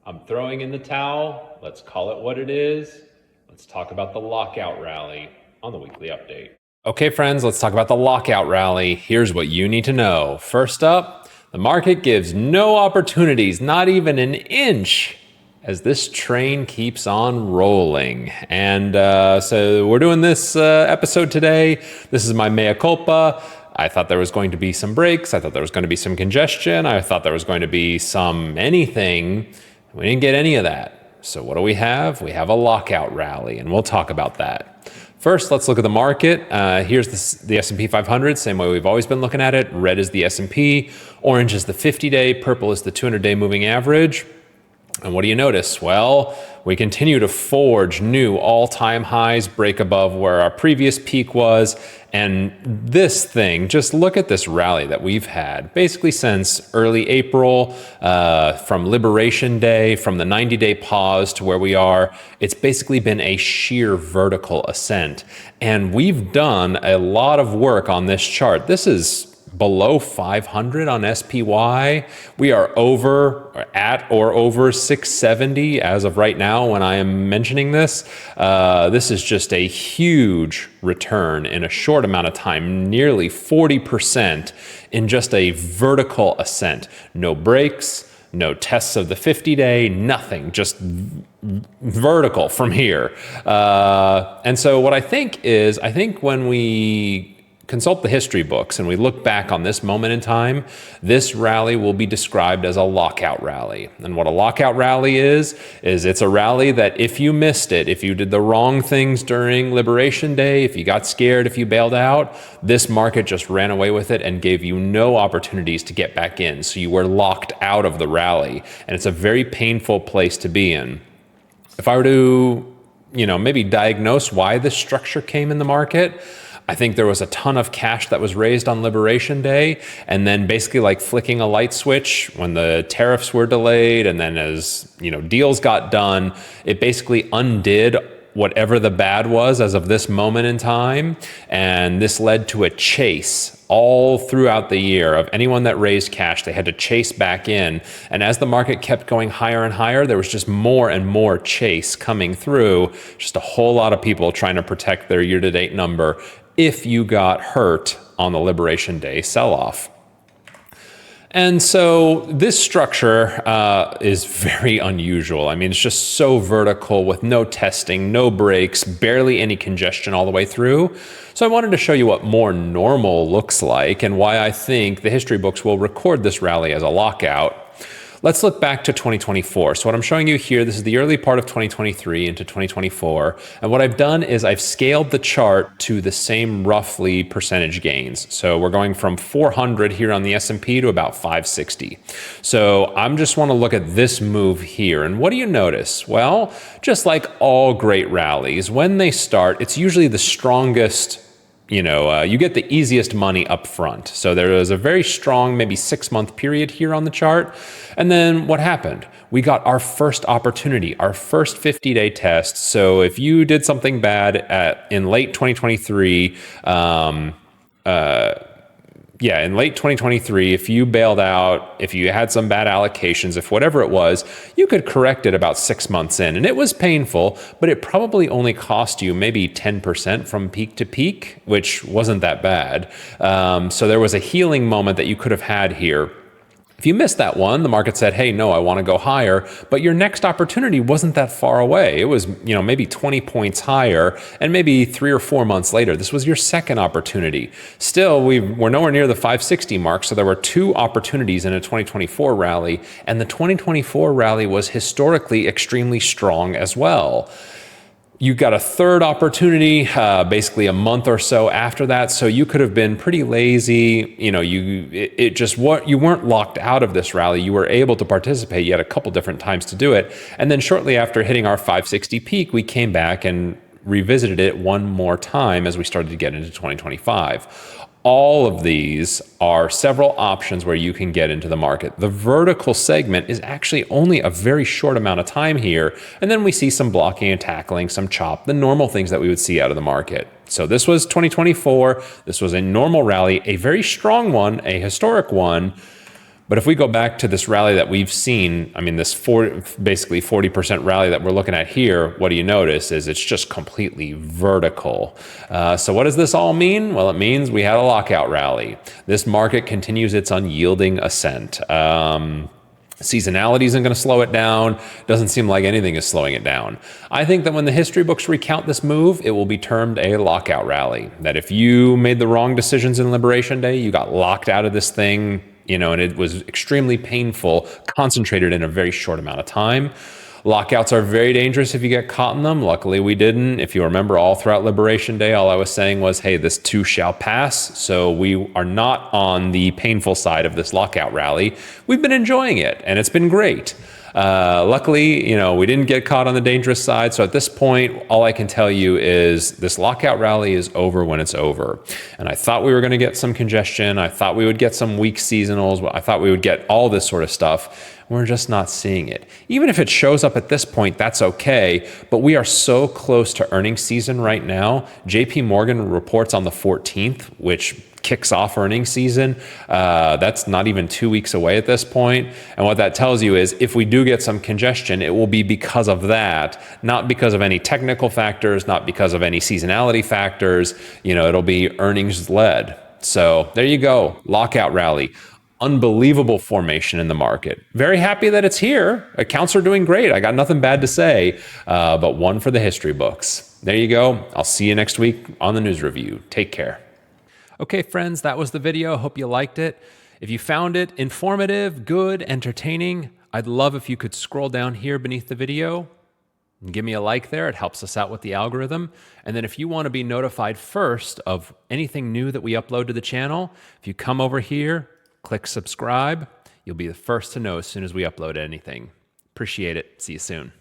I'm throwing in the towel. Let's call it what it is. Let's talk about the lockout rally on the weekly update. Okay, friends, let's talk about the lockout rally. Here's what you need to know. First up, the market gives no opportunities, not even an inch, as this train keeps on rolling. And so we're doing this episode today. This is my mea culpa. I thought there was going to be some breaks. I thought there was going to be some congestion. I thought there was going to be some anything. We didn't get any of that. So what do we have? We have a lockout rally, and we'll talk about that. First, let's look at the market. Here's the S&P 500, same way we've always been looking at it. Red is the S&P, orange is the 50-day, purple is the 200-day moving average. And what do you notice? Well, we continue to forge new all-time highs, break above where our previous peak was. And this thing, just look at this rally that we've had basically since early April, from Liberation Day, from the 90-day pause to where we are. It's basically been a sheer vertical ascent. And we've done a lot of work on this chart. This is below 500 on SPY. We are at or over 670 as of right now when I am mentioning this. This is just a huge return in a short amount of time, nearly 40% in just a vertical ascent. No breaks, no tests of the 50-day, nothing, just vertical from here. And so what I think when we consult the history books and we look back on this moment in time, this rally will be described as a lockout rally. And what a lockout rally is it's a rally that if you missed it, if you did the wrong things during Liberation Day, if you got scared, if you bailed out, this market just ran away with it and gave you no opportunities to get back in. So you were locked out of the rally. And it's a very painful place to be in. If I were to, maybe diagnose why this structure came in the market, I think there was a ton of cash that was raised on Liberation Day, and then basically like flicking a light switch when the tariffs were delayed, and then as deals got done, it basically undid whatever the bad was as of this moment in time, and this led to a chase all throughout the year of anyone that raised cash. They had to chase back in, and as the market kept going higher and higher, there was just more and more chase coming through, just a whole lot of people trying to protect their year-to-date number if you got hurt on the Liberation Day sell-off. And so this structure is very unusual. I mean, it's just so vertical with no testing, no breaks, barely any congestion all the way through. So I wanted to show you what more normal looks like and why I think the history books will record this rally as a lockout. Let's look back to 2024. So what I'm showing you here, this is the early part of 2023 into 2024. And what I've done is I've scaled the chart to the same roughly percentage gains. So we're going from 400 here on the S&P to about 560. So I'm just want to look at this move here. And what do you notice? Well, just like all great rallies, when they start, it's usually the strongest. You get the easiest money up front. So there was a very strong, maybe 6-month period here on the chart. And then what happened? We got our first opportunity, our first 50-day test. So if you did something bad in late 2023, in late 2023, if you bailed out, if you had some bad allocations, if whatever it was, you could correct it about 6 months in. And it was painful, but it probably only cost you maybe 10% from peak to peak, which wasn't that bad. So there was a healing moment that you could have had here. If you missed that one, the market said, hey, no, I want to go higher, but your next opportunity wasn't that far away. It was, maybe 20 points higher, and maybe 3 or 4 months later, this was your second opportunity. Still, we're nowhere near the 560 mark, so there were 2 opportunities in a 2024 rally, and the 2024 rally was historically extremely strong as well. You got a third opportunity, basically a month or so after that. So you could have been pretty lazy. You weren't locked out of this rally. You were able to participate. You had a couple different times to do it. And then shortly after hitting our 560 peak, we came back and revisited it one more time as we started to get into 2025. All of these are several options where you can get into the market. The vertical segment is actually only a very short amount of time here. And then we see some blocking and tackling, some chop, the normal things that we would see out of the market. So this was 2024. This was a normal rally, a very strong one, a historic one. But if we go back to this rally that we've seen, I mean, this basically 40% rally that we're looking at here, what do you notice is it's just completely vertical. So what does this all mean? Well, it means we had a lockout rally. This market continues its unyielding ascent. Seasonality isn't going to slow it down. Doesn't seem like anything is slowing it down. I think that when the history books recount this move, it will be termed a lockout rally. That if you made the wrong decisions in Liberation Day, you got locked out of this thing, and it was extremely painful, concentrated in a very short amount of time. Lockouts are very dangerous if you get caught in them. Luckily, we didn't. If you remember, all throughout Liberation Day, all I was saying was, hey, this too shall pass. So we are not on the painful side of this lockout rally. We've been enjoying it, and it's been great. Luckily, we didn't get caught on the dangerous side. So at this point, all I can tell you is this lockout rally is over when it's over. And I thought we were going to get some congestion. I thought we would get some weak seasonals. I thought we would get all this sort of stuff. We're just not seeing it. Even if it shows up at this point, that's okay. But we are so close to earnings season right now. JP Morgan reports on the 14th, which kicks off earnings season. That's not even 2 weeks away at this point. And what that tells you is if we do get some congestion, it will be because of that, not because of any technical factors, not because of any seasonality factors. It'll be earnings led. So there you go. Lockout rally. Unbelievable formation in the market. Very happy that it's here. Accounts are doing great. I got nothing bad to say, but one for the history books. There you go. I'll see you next week on the news review. Take care. Okay, friends, that was the video. Hope you liked it. If you found it informative, good, entertaining, I'd love if you could scroll down here beneath the video and give me a like there. It helps us out with the algorithm. And then if you want to be notified first of anything new that we upload to the channel, if you come over here, click subscribe, you'll be the first to know as soon as we upload anything. Appreciate it. See you soon.